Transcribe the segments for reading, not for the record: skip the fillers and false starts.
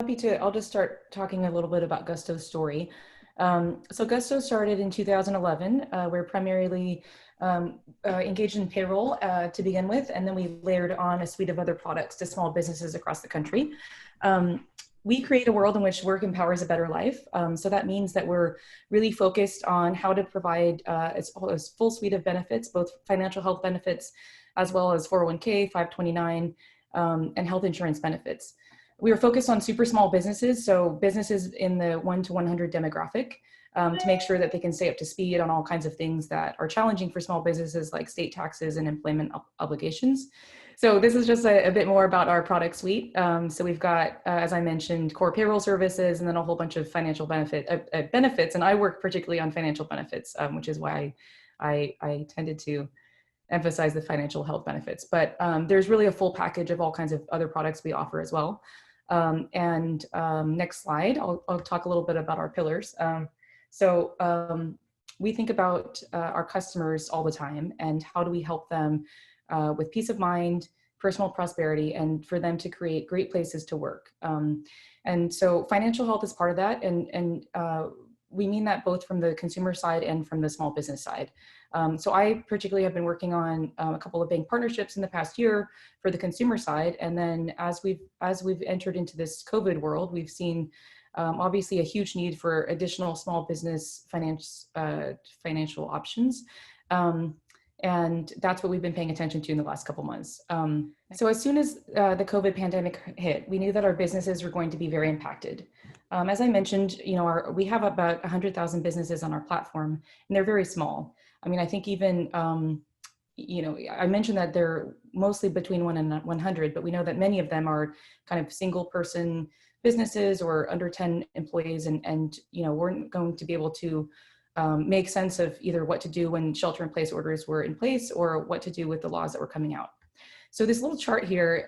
Happy to, I'll just start talking a little bit about Gusto's story. So Gusto started in 2011. We're primarily engaged in payroll to begin with, and then we layered on a suite of other products to small businesses across the country. We create a world in which work empowers a better life. So that means that we're really focused on how to provide a full suite of benefits, both financial health benefits, as well as 401k, 529, and health insurance benefits. We are focused on super small businesses, so businesses in the 1 to 100 demographic, to make sure that they can stay up to speed on all kinds of things that are challenging for small businesses like state taxes and employment obligations. So this is just a bit more about our product suite. So we've got, as I mentioned, core payroll services, and then a whole bunch of financial benefits. And I work particularly on financial benefits, which is why I tended to emphasize the financial health benefits. But there's really a full package of all kinds of other products we offer as well. Next slide, I'll talk a little bit about our pillars. We think about our customers all the time, and how do we help them with peace of mind, personal prosperity, and for them to create great places to work. And so financial health is part of that, and we mean that both from the consumer side and from the small business side. So I particularly have been working on a couple of bank partnerships in the past year for the consumer side. And then as we've entered into this COVID world, we've seen obviously a huge need for additional small business financial options. And that's what we've been paying attention to in the last couple months. So as soon as the COVID pandemic hit, we knew that our businesses were going to be very impacted. As I mentioned, we have about 100,000 businesses on our platform, and they're very small. I mean, I think even, I mentioned that they're mostly between 1 and 100, but we know that many of them are kind of single person businesses or under 10 employees, and weren't going to be able to make sense of either what to do when shelter in place orders were in place, or what to do with the laws that were coming out. So this little chart here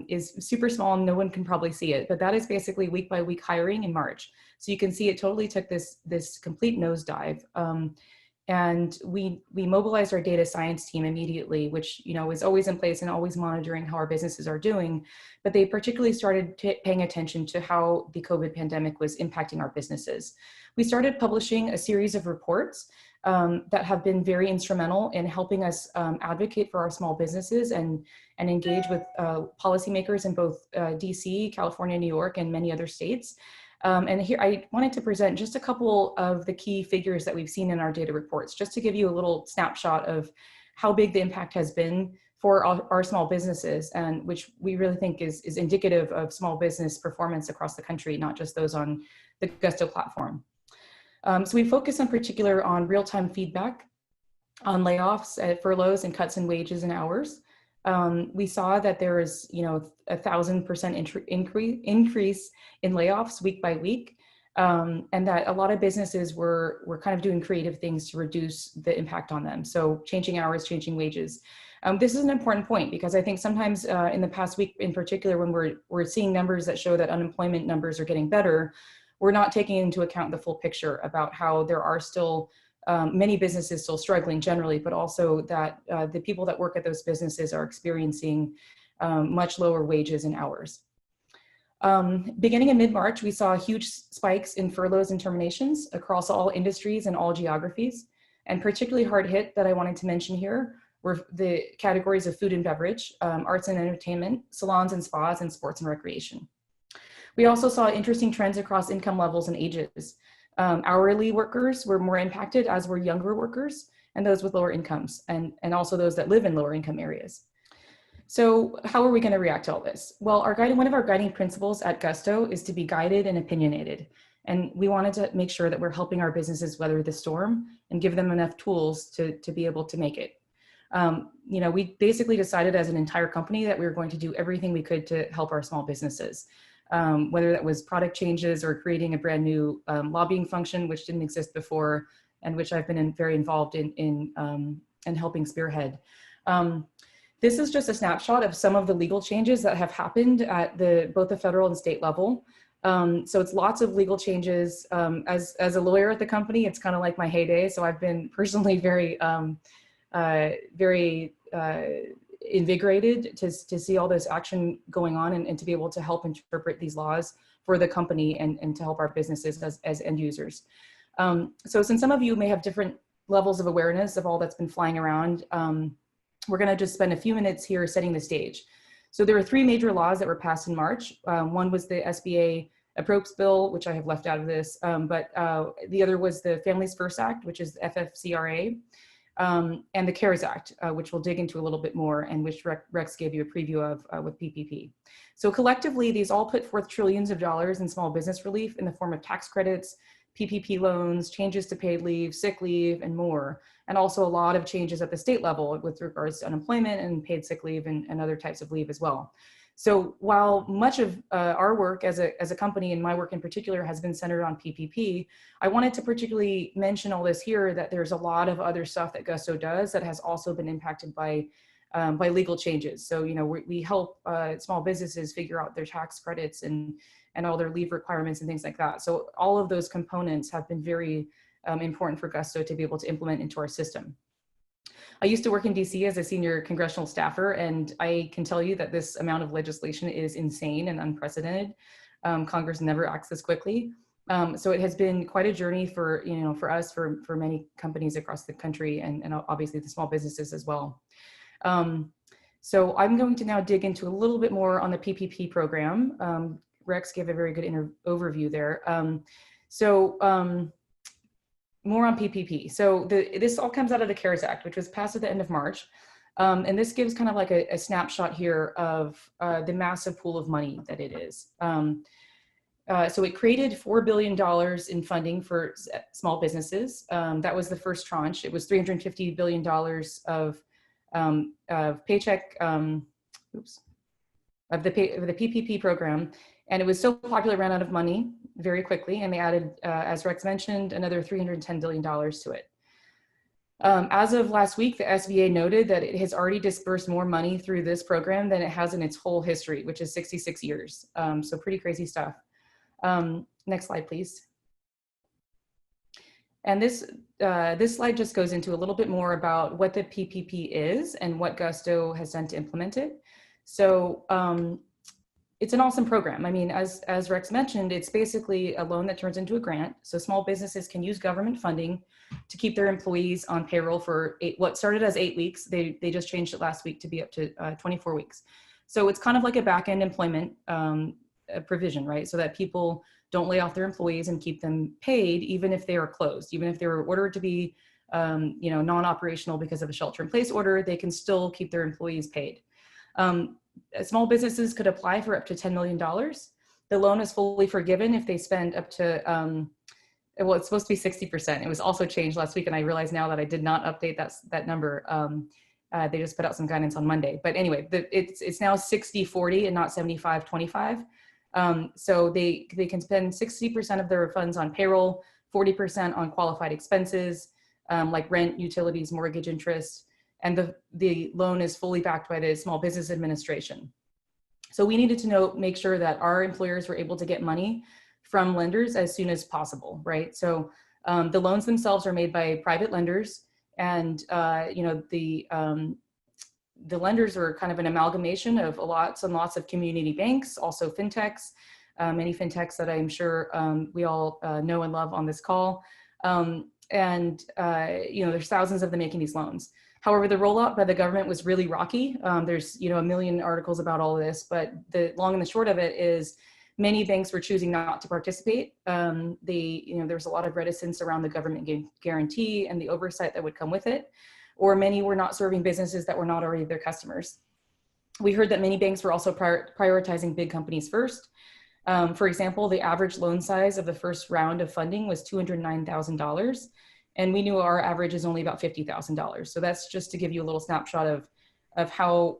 is super small, and no one can probably see it, but that is basically week by week hiring in March. So you can see it totally took this complete nosedive. And we mobilized our data science team immediately, which is always in place and always monitoring how our businesses are doing. But they particularly started paying attention to how the COVID pandemic was impacting our businesses. We started publishing a series of reports that have been very instrumental in helping us advocate for our small businesses and engage with policymakers in both DC, California, New York, and many other states. And here I wanted to present just a couple of the key figures that we've seen in our data reports, just to give you a little snapshot of how big the impact has been for our small businesses, and which we really think is indicative of small business performance across the country, not just those on the Gusto platform. So we focus in particular on real-time feedback on layoffs, furloughs, and cuts in wages and hours. We saw that there is, 1,000% increase in layoffs week by week, and that a lot of businesses were kind of doing creative things to reduce the impact on them. So changing hours, changing wages. This is an important point, because I think sometimes in the past week in particular, when we're seeing numbers that show that unemployment numbers are getting better, we're not taking into account the full picture about how there are still many businesses still struggling generally, but also that the people that work at those businesses are experiencing much lower wages and hours. Beginning in mid-March, we saw huge spikes in furloughs and terminations across all industries and all geographies. And particularly hard hit that I wanted to mention here were the categories of food and beverage, arts and entertainment, salons and spas, and sports and recreation. We also saw interesting trends across income levels and ages. Hourly workers were more impacted, as were younger workers and those with lower incomes, and also those that live in lower income areas. So how are we going to react to all this? Well, one of our guiding principles at Gusto is to be guided and opinionated. And we wanted to make sure that we're helping our businesses weather the storm and give them enough tools to be able to make it. We basically decided as an entire company that we were going to do everything we could to help our small businesses. Whether that was product changes or creating a brand new lobbying function, which didn't exist before, and which I've been very involved in helping spearhead. This is just a snapshot of some of the legal changes that have happened at both the federal and state level. So it's lots of legal changes. As a lawyer at the company, it's kind of like my heyday. So I've been personally very invigorated to see all this action going on and to be able to help interpret these laws for the company and to help our businesses as end users. So since some of you may have different levels of awareness of all that's been flying around, we're going to just spend a few minutes here setting the stage. So there were three major laws that were passed in March. One was the SBA appropriates bill, which I have left out of this, but the other was the Families First Act, which is the FFCRA, and the CARES Act, which we'll dig into a little bit more, and which Rex gave you a preview of with PPP. So collectively, these all put forth trillions of dollars in small business relief in the form of tax credits, PPP loans, changes to paid leave, sick leave, and more. And also a lot of changes at the state level with regards to unemployment and paid sick leave and other types of leave as well. So while much of our work as a company, and my work in particular, has been centered on PPP, I wanted to particularly mention all this here, that there's a lot of other stuff that Gusto does that has also been impacted by legal changes. So, you know, we help small businesses figure out their tax credits and all their leave requirements and things like that. So all of those components have been very important for Gusto to be able to implement into our system. I used to work in DC as a senior congressional staffer, and I can tell you that this amount of legislation is insane and unprecedented. Congress never acts this quickly. So it has been quite a journey for, you know, for us, for many companies across the country, and obviously the small businesses as well. So I'm going to now dig into a little bit more on the PPP program. Rex gave a very good overview there. More on PPP. So this all comes out of the CARES Act, which was passed at the end of March. And this gives kind of like a snapshot here of the massive pool of money that it is. So it created $4 billion in funding for small businesses. That was the first tranche. It was $350 billion of Paycheck, of the PPP program. And it was so popular, ran out of money very quickly. And they added, as Rex mentioned, another $310 billion to it. As of last week, the SBA noted that it has already dispersed more money through this program than it has in its whole history, which is 66 years. So pretty crazy stuff. Next slide, please. And this slide just goes into a little bit more about what the PPP is and what Gusto has done to implement it. So it's an awesome program. I mean, as Rex mentioned, it's basically a loan that turns into a grant. So small businesses can use government funding to keep their employees on payroll for what started as 8 weeks. They just changed it last week to be up to 24 weeks. So it's kind of like a back-end employment provision, right? So that people don't lay off their employees and keep them paid, even if they are closed, even if they were ordered to be non-operational because of a shelter-in-place order, they can still keep their employees paid. Small businesses could apply for up to $10 million. The loan is fully forgiven if they spend up to, well, it's supposed to be 60%. It was also changed last week, and I realize now that I did not update that number. They just put out some guidance on Monday. But anyway, it's now 60-40 and not 75-25. So they can spend 60% of their funds on payroll, 40% on qualified expenses, like rent, utilities, mortgage interest, and the loan is fully backed by the Small Business Administration. So we needed to make sure that our employers were able to get money from lenders as soon as possible, right? So the loans themselves are made by private lenders, and the lenders are kind of an amalgamation of lots and lots of community banks, also fintechs, many fintechs that I'm sure we all know and love on this call. There's thousands of them making these loans. However, the rollout by the government was really rocky. There's a million articles about all of this, but the long and the short of it is many banks were choosing not to participate. There's a lot of reticence around the government guarantee and the oversight that would come with it, or many were not serving businesses that were not already their customers. We heard that many banks were also prioritizing big companies first. For example, the average loan size of the first round of funding was $209,000. And we knew our average is only about $50,000. So that's just to give you a little snapshot of how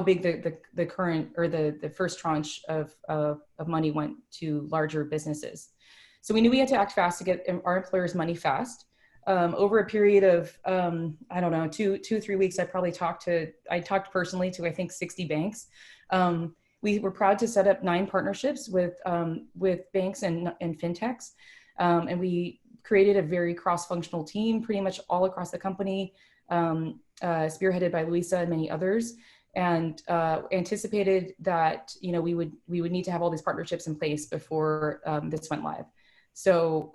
big the current or the first tranche of money went to larger businesses. So we knew we had to act fast to get our employers money fast. Over a period of, 2-3 weeks, I talked personally to, I think, 60 banks. We were proud to set up 9 partnerships with banks and fintechs. And we created a very cross-functional team pretty much all across the company, spearheaded by Louisa and many others. and anticipated that we would need to have all these partnerships in place before this went live. So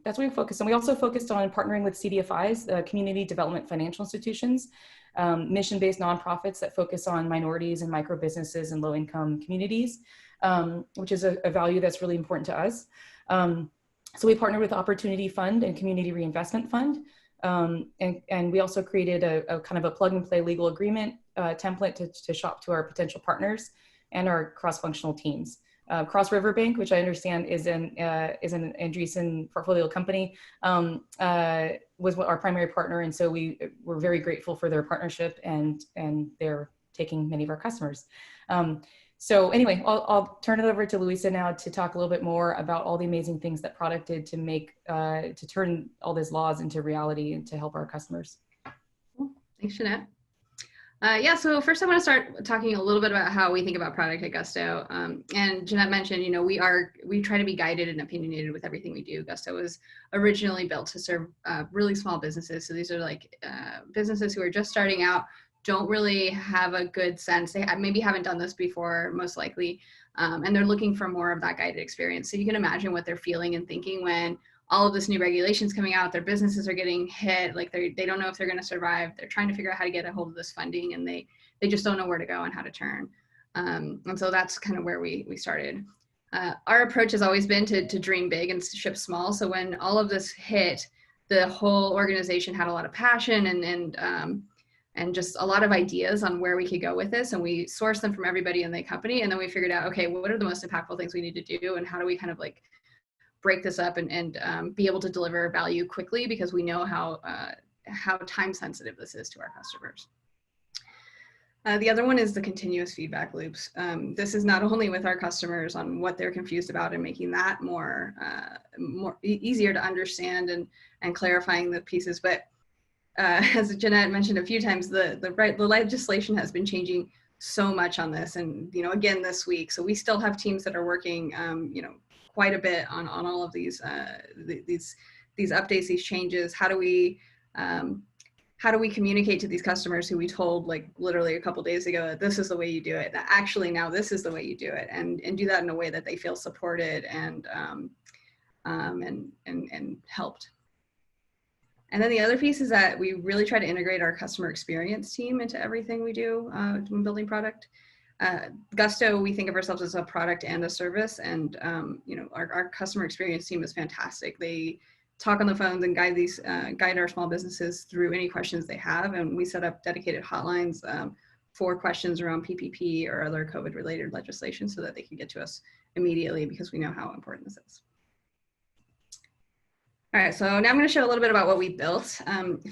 that's what we focused on. We also focused on partnering with CDFIs, community development financial institutions, mission-based nonprofits that focus on minorities and micro businesses and low-income communities, which is a value that's really important to us. So we partnered with Opportunity Fund and Community Reinvestment Fund. And we also created a kind of a plug and play legal agreement template to shop to our potential partners and our cross-functional teams. Cross River Bank, which I understand is an Andreessen portfolio company, was our primary partner, and so we're very grateful for their partnership, and they're taking many of our customers. So anyway, I'll turn it over to Louisa now to talk a little bit more about all the amazing things that product did to turn all these laws into reality and to help our customers. Cool. Thanks, Jeanette. Yeah, so first I want to start talking a little bit about how we think about product at Gusto. And Jeanette mentioned, we try to be guided and opinionated with everything we do. Gusto was originally built to serve really small businesses. So these are like businesses who are just starting out, don't really have a good sense. They maybe haven't done this before, most likely, and they're looking for more of that guided experience. So you can imagine what they're feeling and thinking when all of this new regulations coming out, their businesses are getting hit, like they don't know if they're going to survive. They're trying to figure out how to get a hold of this funding, and they just don't know where to go and how to turn. And so that's kind of where we started. Our approach has always been to dream big and ship small. So when all of this hit, the whole organization had a lot of passion and just a lot of ideas on where we could go with this. And we sourced them from everybody in the company. And then we figured out, okay, what are the most impactful things we need to do? And how do we kind of like break this up and be able to deliver value quickly, because we know how time sensitive this is to our customers. The other one is the continuous feedback loops. This is not only with our customers on what they're confused about and making that more easier to understand and clarifying the pieces, but as Jeanette mentioned a few times, the legislation has been changing so much on this, and again this week. So we still have teams that are working quite a bit on all of these updates, these changes. How do we communicate to these customers who we told like literally a couple days ago that this is the way you do it, that actually now this is the way you do it, and do that in a way that they feel supported and helped. And then the other piece is that we really try to integrate our customer experience team into everything we do when building product. Gusto, we think of ourselves as a product and a service, and our customer experience team is fantastic. They talk on the phones and guide our small businesses through any questions they have, and we set up dedicated hotlines for questions around PPP or other COVID-related legislation so that they can get to us immediately, because we know how important this is. All right, so now I'm going to show a little bit about what we built.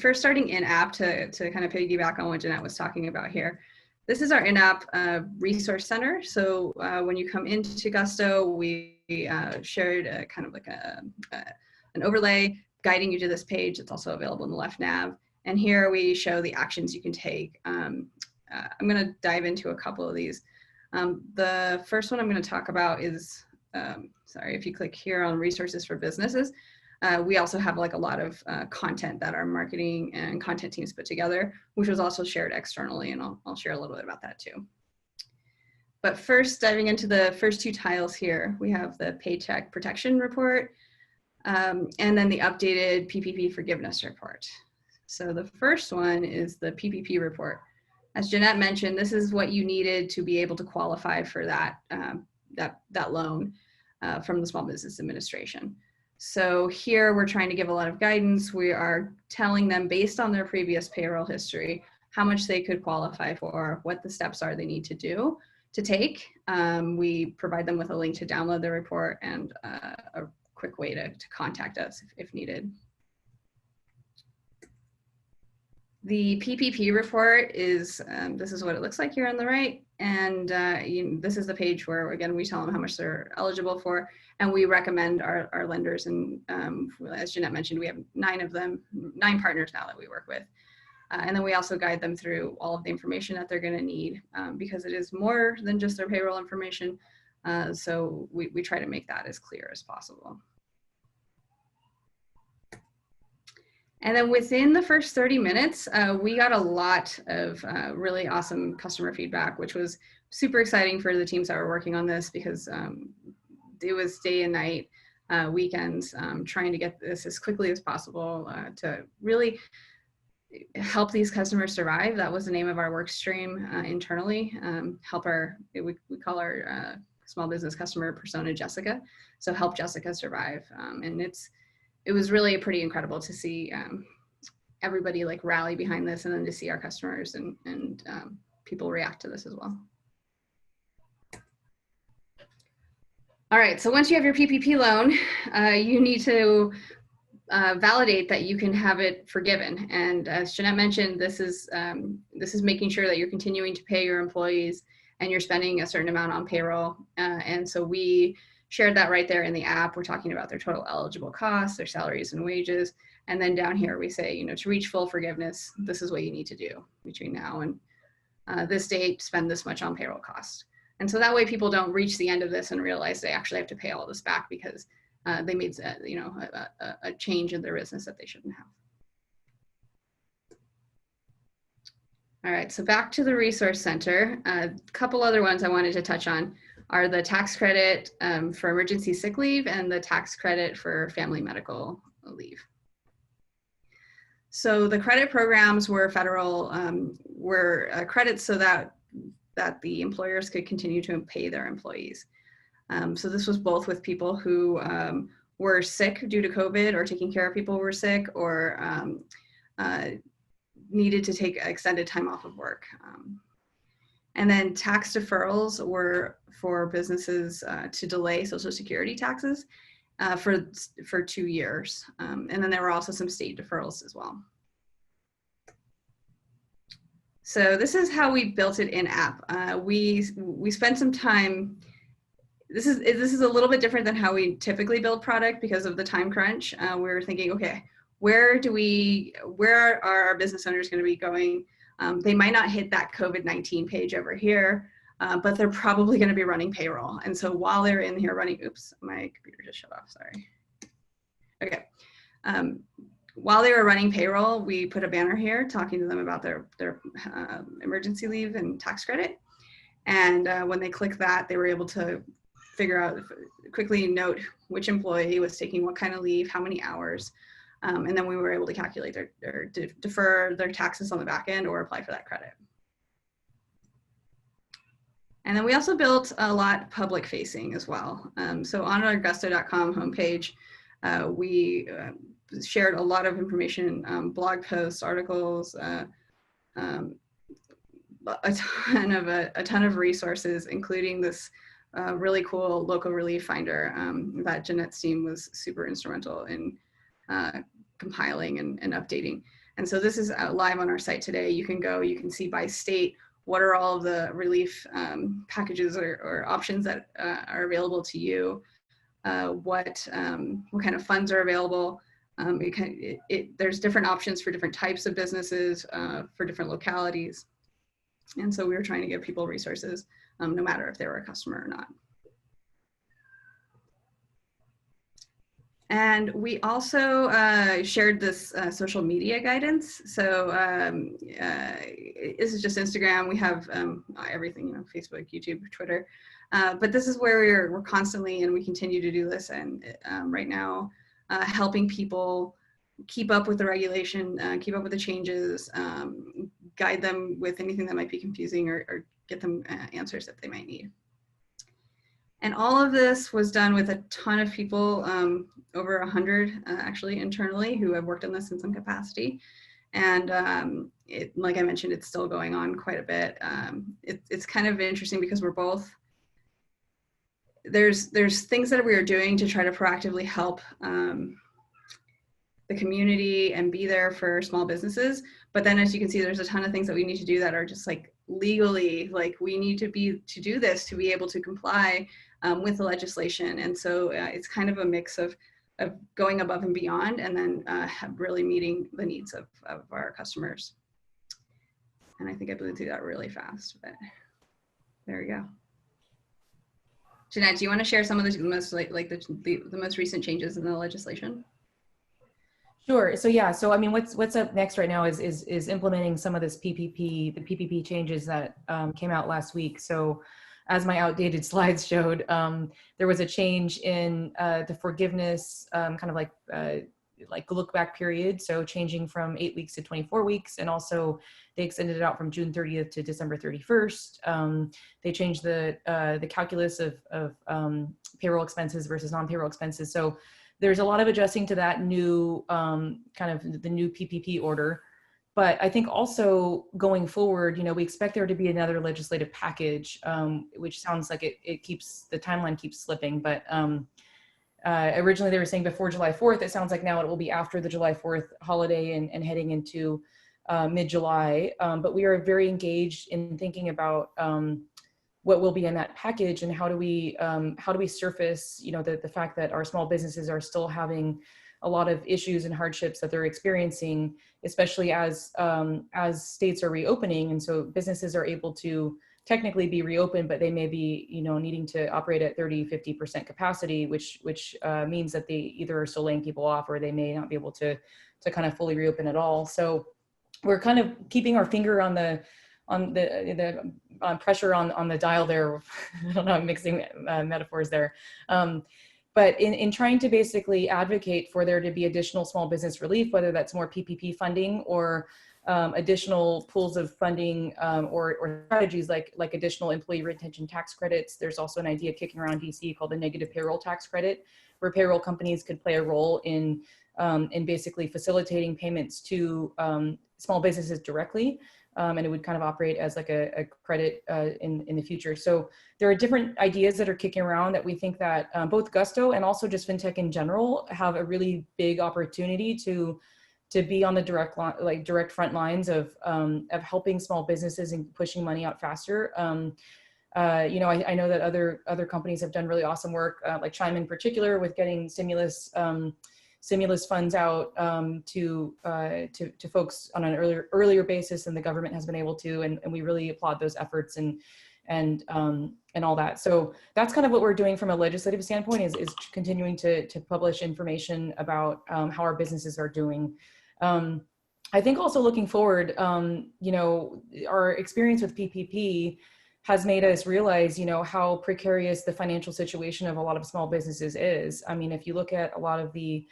First, starting in-app to kind of piggyback on what Jeanette was talking about here. This is our in-app resource center. So when you come into Gusto, we shared kind of like an overlay guiding you to this page. It's also available in the left nav. And here we show the actions you can take. I'm going to dive into a couple of these. The first one I'm going to talk about is, sorry, if you click here on resources for businesses, we also have like a lot of content that our marketing and content teams put together, which was also shared externally, and I'll share a little bit about that too. But first, diving into the first two tiles here, we have the Paycheck Protection Report, and then the updated PPP Forgiveness Report. So the first one is the PPP report. As Jeanette mentioned, this is what you needed to be able to qualify for that loan from the Small Business Administration. So here we're trying to give a lot of guidance. We are telling them, based on their previous payroll history, how much they could qualify for, what the steps are they need to take. We provide them with a link to download the report and a quick way to contact us if needed. The PPP report is, this is what it looks like here on the right. And this is the page where, again, we tell them how much they're eligible for, and we recommend our lenders. And as Jeanette mentioned, we have 9 partners now that we work with. And then we also guide them through all of the information that they're gonna need, because it is more than just their payroll information. So we try to make that as clear as possible. And then within the first 30 minutes, we got a lot of really awesome customer feedback, which was super exciting for the teams that were working on this, because it was day and night, weekends, trying to get this as quickly as possible to really help these customers survive. That was the name of our work stream internally. We call our small business customer persona Jessica. So help Jessica survive. And it was really pretty incredible to see everybody like rally behind this, and then to see our customers and people react to this as well. All right, so once you have your PPP loan, you need to validate that you can have it forgiven. And as Jeanette mentioned, this is making sure that you're continuing to pay your employees and you're spending a certain amount on payroll. And so we shared that right there in the app. We're talking about their total eligible costs, their salaries and wages. And then down here we say, to reach full forgiveness, this is what you need to do between now and this date, spend this much on payroll cost. And so that way people don't reach the end of this and realize they actually have to pay all this back because they made a change in their business that they shouldn't have. All right, so back to the Resource Center. A couple other ones I wanted to touch on are the tax credit for emergency sick leave and the tax credit for family medical leave. So the credit programs were federal, credits so that the employers could continue to pay their employees. So this was both with people who were sick due to COVID or taking care of people who were sick or needed to take extended time off of work. And then tax deferrals were for businesses to delay Social Security taxes for 2 years. And then there were also some state deferrals as well. So this is how we built it in app. We spent some time. This is a little bit different than how we typically build product because of the time crunch. We were thinking, okay, where are our business owners going to be going? They might not hit that COVID-19 page over here, but they're probably going to be running payroll. And so while they're in here running, oops, my computer just shut off, sorry. Okay. While they were running payroll, we put a banner here talking to them about their emergency leave and tax credit. And when they clicked that, they were able to figure out, quickly note which employee was taking what kind of leave, how many hours. And then we were able to calculate defer their taxes on the back end or apply for that credit. And then we also built a lot public facing as well. So on our gusto.com homepage, we shared a lot of information, blog posts, articles, a ton of resources, including this really cool local relief finder that Jeanette's team was super instrumental in compiling and updating. And so this is live on our site today. You can go, you can see by state what are all of the relief packages or options that are available to you, what kind of funds are available. There's different options for different types of businesses, for different localities. And so we were trying to give people resources, no matter if they were a customer or not. And we also shared this social media guidance. So this is just Instagram. We have everything, Facebook, YouTube, Twitter. But this is where we're constantly, and we continue to do this. And right now, helping people keep up with the regulation, keep up with the changes, guide them with anything that might be confusing or get them answers that they might need. And all of this was done with a ton of people, over 100 actually internally, who have worked on this in some capacity. And like I mentioned, it's still going on quite a bit. It's kind of interesting because we're both, there's things that we are doing to try to proactively help the community and be there for small businesses. But then as you can see, there's a ton of things that we need to do that are just like legally, like we need to do this to be able to comply with the legislation. And so it's kind of a mix of going above and beyond, and then really meeting the needs of our customers. And I think I blew through that really fast, but there we go. Jeanette, do you want to share some of the most the most recent changes in the legislation? Sure. So yeah. So I mean, what's up next right now is implementing some of this PPP, the PPP changes that came out last week. So, as my outdated slides showed, there was a change in the forgiveness, kind of like look back period. So changing from 8 weeks to 24 weeks, and also they extended it out from June 30th to December 31st. They changed the calculus of payroll expenses versus non-payroll expenses. So there's a lot of adjusting to that new kind of the new PPP order. But I think also going forward, we expect there to be another legislative package, which sounds like it keeps, the timeline keeps slipping. But originally they were saying before July 4th. It sounds like now it will be after the July 4th holiday and heading into mid-July. But we are very engaged in thinking about what will be in that package, and how do we surface the fact that our small businesses are still having a lot of issues and hardships that they're experiencing, especially as states are reopening, and so businesses are able to technically be reopened, but they may be needing to operate at 30-50% capacity, which means that they either are still laying people off, or they may not be able to kind of fully reopen at all. So we're kind of keeping our finger on the pressure on the dial there. I don't know, I'm mixing metaphors there. But in trying to basically advocate for there to be additional small business relief, whether that's more PPP funding or additional pools of funding, or strategies like additional employee retention tax credits. There's also an idea kicking around DC called the negative payroll tax credit, where payroll companies could play a role in basically facilitating payments to small businesses directly. And it would kind of operate as like a credit in the future. So there are different ideas that are kicking around that we think that both Gusto and also just fintech in general have a really big opportunity to be on the direct front lines of helping small businesses and pushing money out faster. I know that other companies have done really awesome work, like Chime in particular, with getting stimulus funds out to folks on an earlier basis than the government has been able to, and we really applaud those efforts and all that. So that's kind of what we're doing from a legislative standpoint, is continuing to publish information about how our businesses are doing. I think also looking forward, our experience with PPP has made us realize, how precarious the financial situation of a lot of small businesses is. I mean, if you look at a lot of the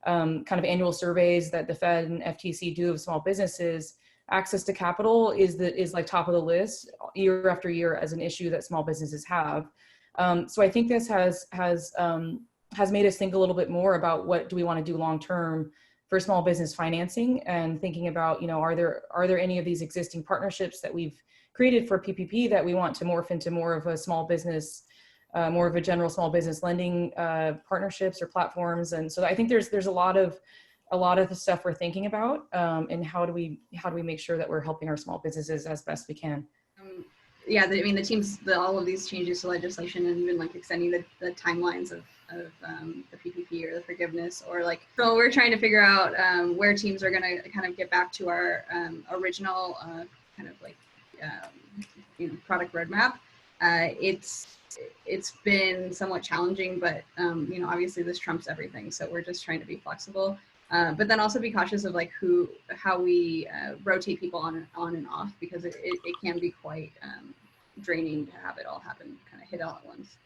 kind of annual surveys that the Fed and FTC do of small businesses, access to capital is like top of the list year after year as an issue that small businesses have. So I think this has made us think a little bit more about what do we want to do long term for small business financing, and thinking about, are there any of these existing partnerships that we've created for PPP that we want to morph into more of a small business, more of a general small business lending partnerships or platforms. And so I think there's a lot of the stuff we're thinking about, and how do we make sure that we're helping our small businesses as best we can. Yeah, the teams, all of these changes to legislation, and even like extending the timelines of the PPP or the forgiveness, or like, so we're trying to figure out where teams are going to kind of get back to our original kind of like product roadmap. It's been somewhat challenging, but obviously this trumps everything, so we're just trying to be flexible, but then also be cautious of like how we rotate people on and off, because it can be quite draining to have it all happen, kind of hit all at once.